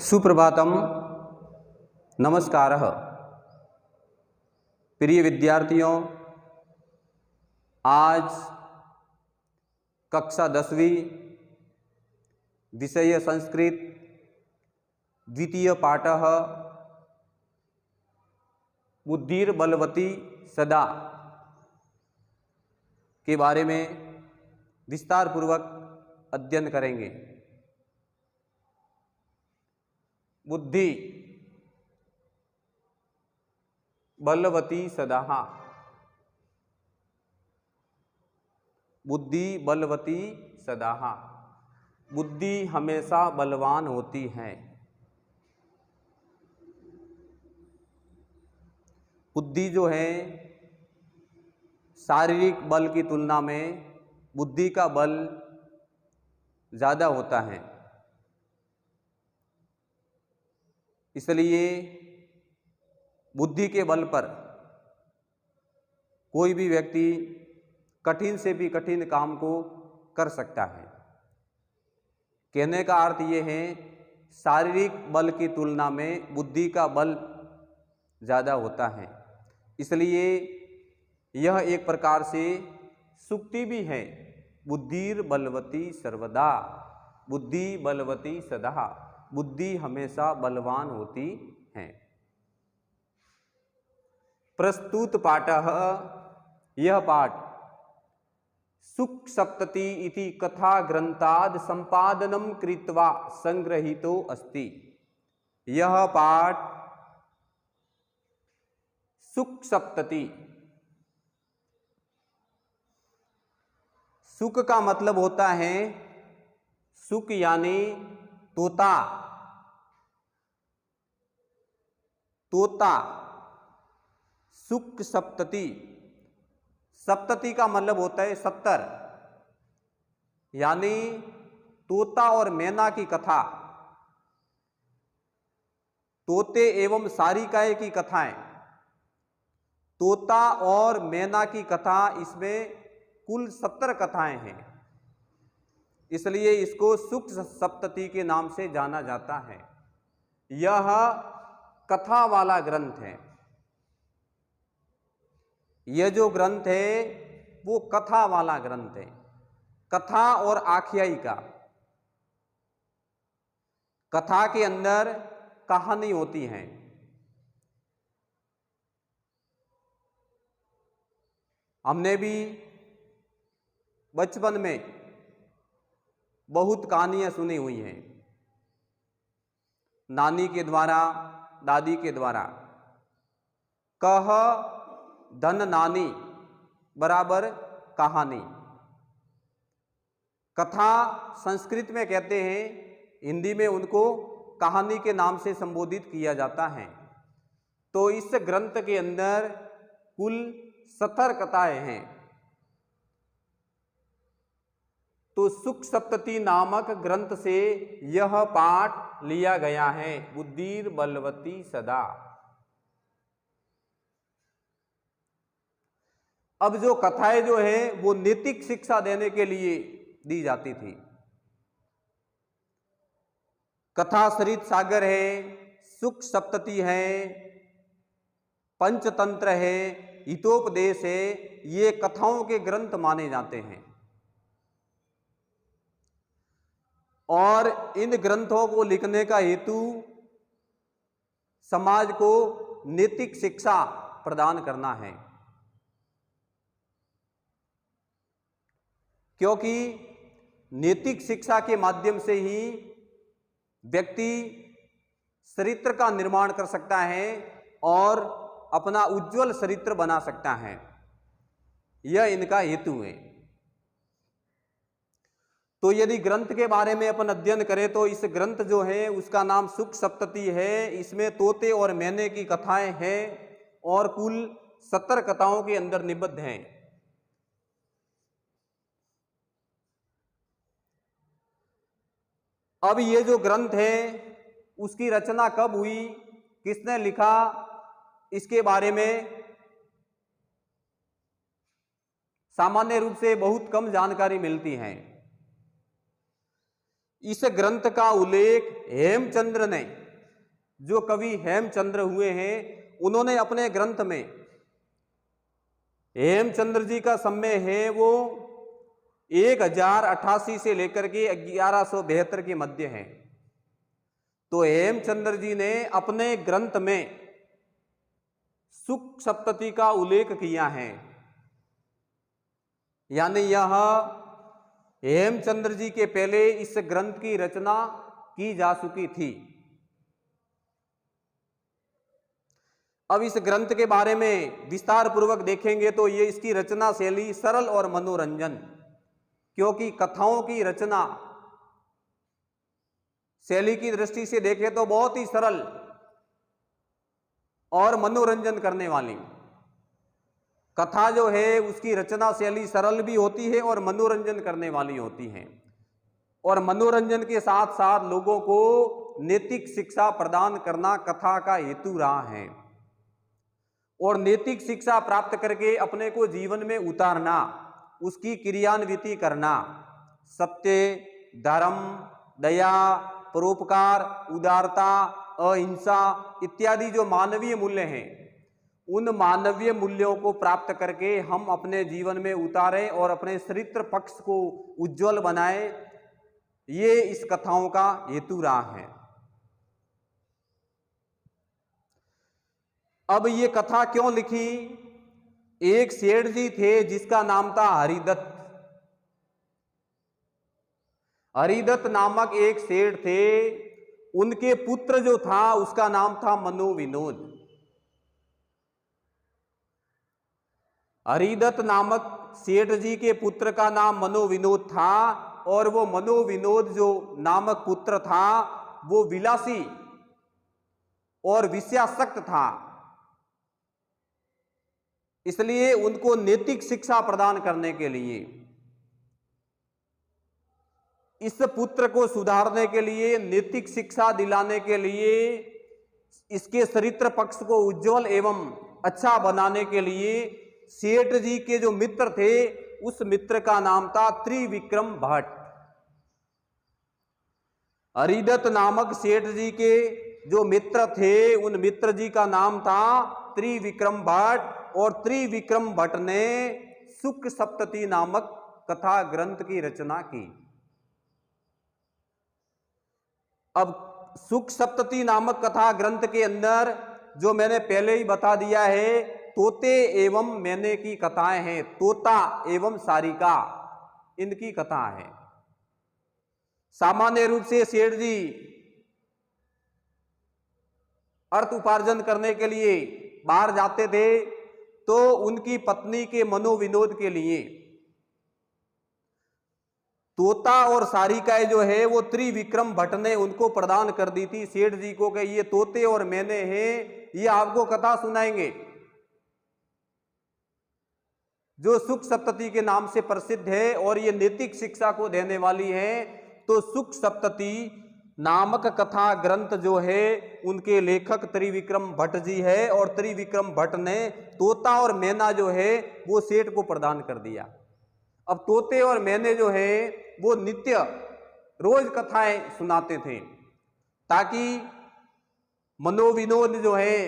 सुप्रभातम, नमस्कारः। प्रिय विद्यार्थियों, आज कक्षा 10वीं विषय संस्कृत द्वितीय पाठः बुद्धिर्बलवती सदा के बारे में विस्तार पूर्वक अध्ययन करेंगे। बुद्धि बलवती सदा, बुद्धि बलवती सदा, बुद्धि हमेशा बलवान होती है। बुद्धि जो है शारीरिक बल की तुलना में बुद्धि का बल ज़्यादा होता है। इसलिए बुद्धि के बल पर कोई भी व्यक्ति कठिन से भी कठिन काम को कर सकता है। कहने का अर्थ ये है, शारीरिक बल की तुलना में बुद्धि का बल ज़्यादा होता है। इसलिए यह एक प्रकार से सूक्ति भी है, बुद्धिर बलवती सर्वदा, बुद्धि बलवती सदा, बुद्धि हमेशा बलवान होती है। प्रस्तुत पाठः, यह पाठ सुख सप्तति इति कथा ग्रंथाद संपादनम कृत्वा संग्रहीतो अस्ति। यह पाठ सुख सप्तति, सुख का मतलब होता है सुख यानी तोता, तोता, सुख सप्तति, सप्तति का मतलब होता है 70, यानी तोता और मैना की कथा, तोते एवं सारिकाए की कथाएं, तोता और मैना की कथा, इसमें कुल 70 कथाएं हैं। इसलिए इसको सुख सप्तति के नाम से जाना जाता है। यह कथा वाला ग्रंथ है। यह जो ग्रंथ है वो कथा वाला ग्रंथ है, कथा और आख्यायिका। कथा के अंदर कहानी होती है। हमने भी बचपन में बहुत कहानियां सुनी हुई हैं, नानी के द्वारा, दादी के द्वारा। कह धन नानी बराबर कहानी। कथा संस्कृत में कहते हैं, हिंदी में उनको कहानी के नाम से संबोधित किया जाता है। तो इस ग्रंथ के अंदर कुल 70 कथाएं हैं। तो सुख सप्तति नामक ग्रंथ से यह पाठ लिया गया है, बुद्धिर बलवती सदा। अब जो कथाएं जो है वो नैतिक शिक्षा देने के लिए दी जाती थी। कथा सरित सागर है, सुख सप्तति है, पंचतंत्र है, हितोपदेश है, ये कथाओं के ग्रंथ माने जाते हैं। और इन ग्रंथों को लिखने का हेतु समाज को नैतिक शिक्षा प्रदान करना है। क्योंकि नैतिक शिक्षा के माध्यम से ही व्यक्ति चरित्र का निर्माण कर सकता है और अपना उज्जवल चरित्र बना सकता है। यह इनका हेतु है। तो यदि ग्रंथ के बारे में अपन अध्ययन करें तो इस ग्रंथ जो है उसका नाम सुख सप्तति है। इसमें तोते और मैने की कथाएं हैं और कुल 70 कथाओं के अंदर निबद्ध हैं। अब ये जो ग्रंथ है उसकी रचना कब हुई, किसने लिखा, इसके बारे में सामान्य रूप से बहुत कम जानकारी मिलती है। इस ग्रंथ का उल्लेख हेमचंद्र ने, जो कवि हेमचंद्र हुए हैं, उन्होंने अपने ग्रंथ में, हेमचंद्र जी का समय है वो 1088 से लेकर के 1172 के मध्य है। तो हेमचंद्र जी ने अपने ग्रंथ में सुख सप्तती का उल्लेख किया है, यानी यह हेमचंद्र जी के पहले इस ग्रंथ की रचना की जा चुकी थी। अब इस ग्रंथ के बारे में विस्तार पूर्वक देखेंगे तो ये इसकी रचना शैली सरल और मनोरंजन, क्योंकि कथाओं की रचना शैली की दृष्टि से देखें तो बहुत ही सरल और मनोरंजन करने वाली कथा जो है उसकी रचना शैली सरल भी होती है और मनोरंजन करने वाली होती है, और मनोरंजन के साथ साथ लोगों को नैतिक शिक्षा प्रदान करना कथा का हेतु रहा है, और नैतिक शिक्षा प्राप्त करके अपने को जीवन में उतारना, उसकी क्रियान्विति करना, सत्य, धर्म, दया, परोपकार, उदारता, अहिंसा इत्यादि जो मानवीय मूल्य हैं, उन मानवीय मूल्यों को प्राप्त करके हम अपने जीवन में उतारें और अपने चरित्र पक्ष को उज्जवल बनाएं, ये इस कथाओं का हेतु रहा है। अब ये कथा क्यों लिखी? एक सेठ जी थे जिसका नाम था हरिदत्त। हरिदत्त नामक एक सेठ थे, उनके पुत्र जो था उसका नाम था मनोविनोद। हरिदत्त नामक सेठ जी के पुत्र का नाम मनोविनोद था, और वो मनोविनोद जो नामक पुत्र था वो विलासी और विषयासक्त था, इसलिए उनको नैतिक शिक्षा प्रदान करने के लिए, इस पुत्र को सुधारने के लिए, नैतिक शिक्षा दिलाने के लिए, इसके चरित्र पक्ष को उज्जवल एवं अच्छा बनाने के लिए सेठ जी के जो मित्र थे उस मित्र का नाम था त्रिविक्रम भट्ट। हरिदत्त नामक सेठ जी के जो मित्र थे उन मित्र जी का नाम था त्रिविक्रम भट्ट, और त्रिविक्रम भट्ट ने सुख सप्तती नामक कथा ग्रंथ की रचना की। अब सुख सप्तती नामक कथा ग्रंथ के अंदर जो मैंने पहले ही बता दिया है, तोते एवं मैने की कथाएं हैं, तोता एवं सारिका इनकी कथा है। सामान्य रूप से सेठ जी अर्थ उपार्जन करने के लिए बाहर जाते थे, तो उनकी पत्नी के मनोविनोद के लिए तोता और सारिकाएं जो है वो त्रिविक्रम भट्ट ने उनको प्रदान कर दी थी सेठ जी को, कि ये तोते और मैने हैं, ये आपको कथा सुनाएंगे जो सुख सप्तती के नाम से प्रसिद्ध है, और ये नैतिक शिक्षा को देने वाली है। तो सुख सप्तती नामक कथा ग्रंथ जो है उनके लेखक त्रिविक्रम भट्ट जी है, और त्रिविक्रम भट्ट ने तोता और मैना जो है वो सेठ को प्रदान कर दिया। अब तोते और मैने जो है वो नित्य रोज कथाएं सुनाते थे, ताकि मनोविनोद जो है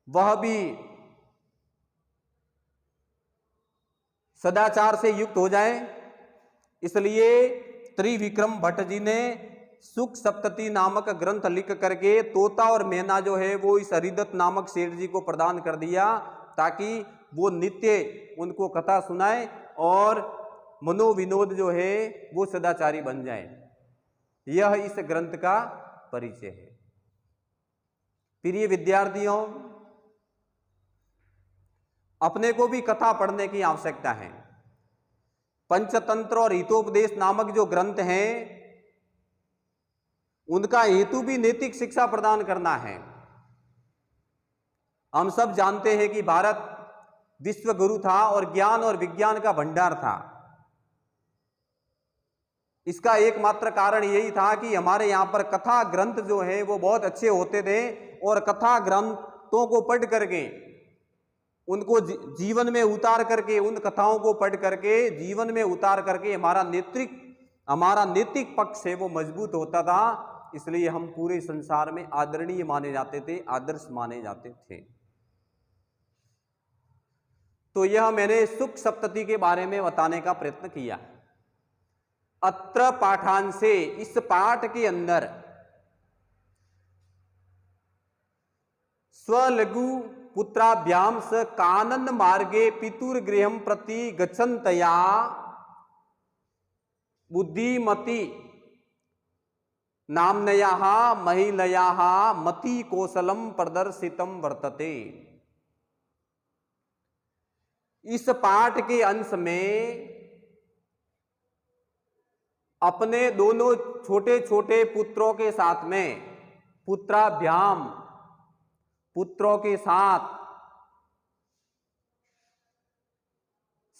वह भी सदाचार से युक्त हो जाए। इसलिए त्रिविक्रम भट्ट जी ने सुख सप्तती नामक ग्रंथ लिख करके तोता और मैना जो है वो इस हरिदत्त नामक सेठ जी को प्रदान कर दिया, ताकि वो नित्य उनको कथा सुनाए और मनोविनोद जो है वो सदाचारी बन जाए। यह इस ग्रंथ का परिचय है। प्रिय विद्यार्थियों, अपने को भी कथा पढ़ने की आवश्यकता है। पंचतंत्र और हितोपदेश नामक जो ग्रंथ हैं उनका हेतु भी नैतिक शिक्षा प्रदान करना है। हम सब जानते हैं कि भारत विश्व गुरु था और ज्ञान और विज्ञान का भंडार था। इसका एकमात्र कारण यही था कि हमारे यहाँ पर कथा ग्रंथ जो है वो बहुत अच्छे होते थे, और कथा ग्रंथों को पढ़ करके उनको जीवन में उतार करके, उन कथाओं को पढ़ करके जीवन में उतार करके हमारा नैतिक हमारा नैतिक पक्ष है वो मजबूत होता था, इसलिए हम पूरे संसार में आदरणीय माने जाते थे, आदर्श माने जाते थे। तो यह मैंने सुख सप्तति के बारे में बताने का प्रयत्न किया। अत्र पाठांशे, इस पाठ के अंदर स्वलघु पुत्राभ्याम स कानन मार्गे पितुर्गृहं प्रति गच्छन्तया बुद्धिमती नाम्नयाः महिलयाः मति कौशलम प्रदर्शितम वर्तते। इस पाठ के अंश में अपने दोनों छोटे छोटे पुत्रों के साथ में, पुत्राभ्याम, पुत्रों के साथ,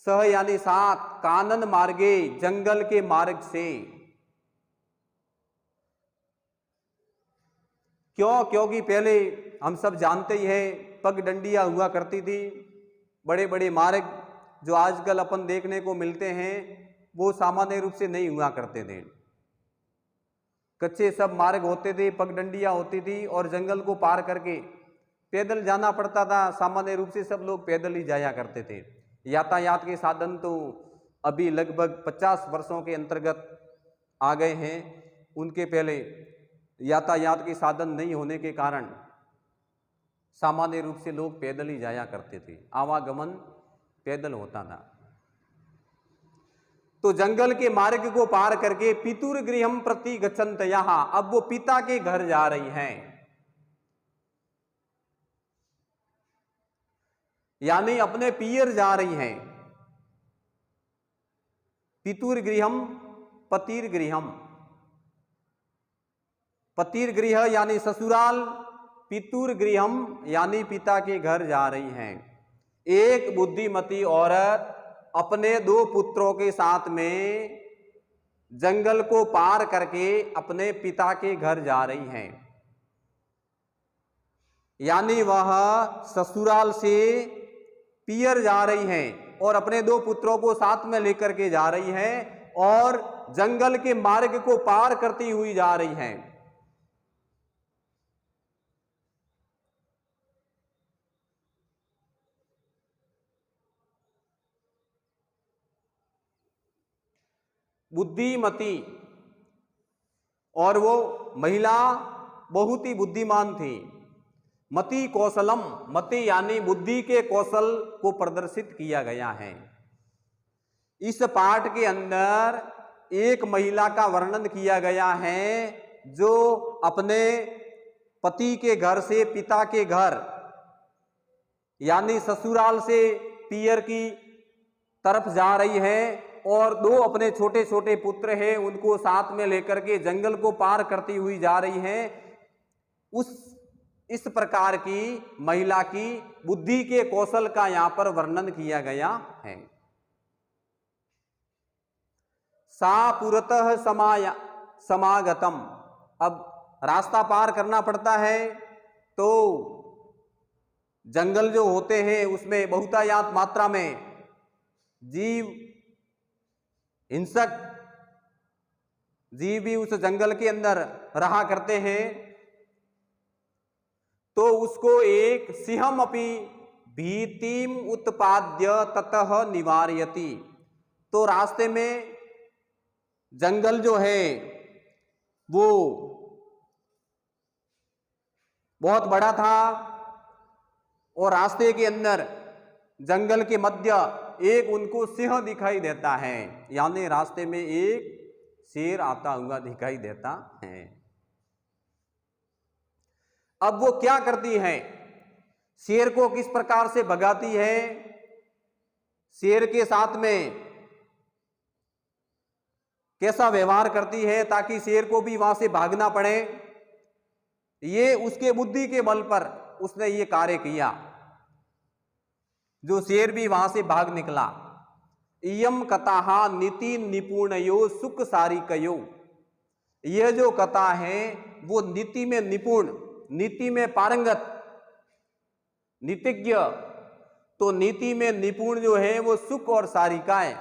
सह यानी साथ, कानन मार्गे, जंगल के मार्ग से। क्यों? क्योंकि पहले हम सब जानते ही हैं पगडंडियां हुआ करती थी। बड़े बड़े मार्ग जो आजकल अपन देखने को मिलते हैं वो सामान्य रूप से नहीं हुआ करते थे। कच्चे सब मार्ग होते थे, पगडंडियां होती थी और जंगल को पार करके पैदल जाना पड़ता था। सामान्य रूप से सब लोग पैदल ही जाया करते थे। यातायात के साधन तो अभी लगभग 50 वर्षों के अंतर्गत आ गए हैं। उनके पहले यातायात के साधन नहीं होने के कारण सामान्य रूप से लोग पैदल ही जाया करते थे, आवागमन पैदल होता था। तो जंगल के मार्ग को पार करके पितुर्गृहं प्रति गच्छन्तयः, अब वो पिता के घर जा रही हैं, यानी अपने पियर जा रही हैं। पितुर्गृहं पतिर्गृहं, पतिर्गृह यानी ससुराल, पितुर्गृहं यानी पिता के घर जा रही हैं। एक बुद्धिमती औरत अपने 2 पुत्रों के साथ में जंगल को पार करके अपने पिता के घर जा रही हैं, यानी वह ससुराल से पियर जा रही हैं और अपने 2 पुत्रों को साथ में लेकर के जा रही हैं और जंगल के मार्ग को पार करती हुई जा रही हैं। बुद्धिमती, और वो महिला बहुत ही बुद्धिमान थी। मति कौशलम, मति यानी बुद्धि के कौशल को प्रदर्शित किया गया है। इस पाठ के अंदर एक महिला का वर्णन किया गया है जो अपने पति के घर से पिता के घर यानी ससुराल से पियर की तरफ जा रही है और 2 अपने छोटे छोटे पुत्र हैं उनको साथ में लेकर के जंगल को पार करती हुई जा रही हैं। इस प्रकार की महिला की बुद्धि के कौशल का यहां पर वर्णन किया गया है। सा पुरतः समागतम, अब रास्ता पार करना पड़ता है तो जंगल जो होते हैं उसमें बहुतायात मात्रा में जीव, हिंसक जीव भी उस जंगल के अंदर रहा करते हैं। तो उसको एक सिंहम अपि भीतिम उत्पाद्य ततः निवारयति, तो रास्ते में जंगल जो है वो बहुत बड़ा था और रास्ते के अंदर जंगल के मध्य एक उनको सिंह दिखाई देता है, यानी रास्ते में एक शेर आता हुआ दिखाई देता है। अब वो क्या करती है, शेर को किस प्रकार से भगाती है, शेर के साथ में कैसा व्यवहार करती है ताकि शेर को भी वहां से भागना पड़े, ये उसके बुद्धि के बल पर उसने ये कार्य किया, जो शेर भी वहां से भाग निकला। इयम कथा नीति निपुणयो सुख सारिकयो, यह जो कथा है वो नीति में निपुण, नीति में पारंगत, नीतिज्ञ, तो नीति में निपुण जो है वो सुख और सारिकाएं,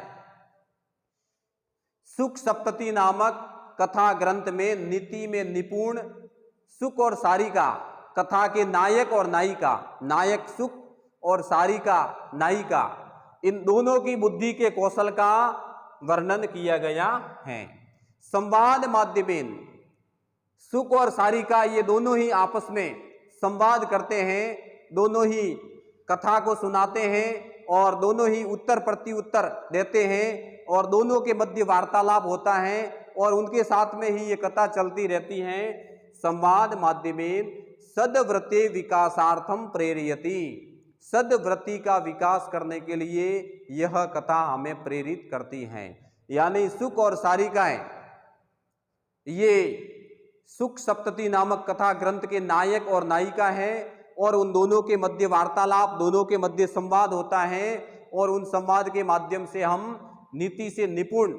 सुख सप्तति नामक कथा ग्रंथ में नीति में निपुण सुख और सारिका, कथा के नायक और नायिका, नायक सुख और सारिका नायिका, इन दोनों की बुद्धि के कौशल का वर्णन किया गया है। संवाद माध्यमेन सुख और सारिका ये दोनों ही आपस में संवाद करते हैं, दोनों ही कथा को सुनाते हैं और दोनों ही उत्तर प्रत्युत्तर देते हैं और दोनों के मध्य वार्तालाप होता है और उनके साथ में ही ये कथा चलती रहती है। संवाद माध्यमेन सद्वृत्ति विकासार्थम प्रेरयति, सद्वृत्ति का विकास करने के लिए यह कथा हमें प्रेरित करती है। यानी सुख और सारिकाएं ये सुख सप्तति नामक कथा ग्रंथ के नायक और नायिका हैं और उन दोनों के मध्य वार्तालाप, दोनों के मध्य संवाद होता है और उन संवाद के माध्यम से हम नीति से निपुण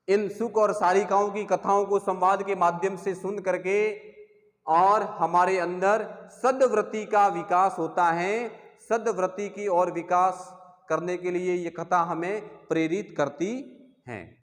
इन सुख और सारिकाओं की कथाओं को संवाद के माध्यम से सुन करके और हमारे अंदर सद्वृत्ति का विकास होता है। सद्वृत्ति की ओर विकास करने के लिए ये कथा हमें प्रेरित करती हैं।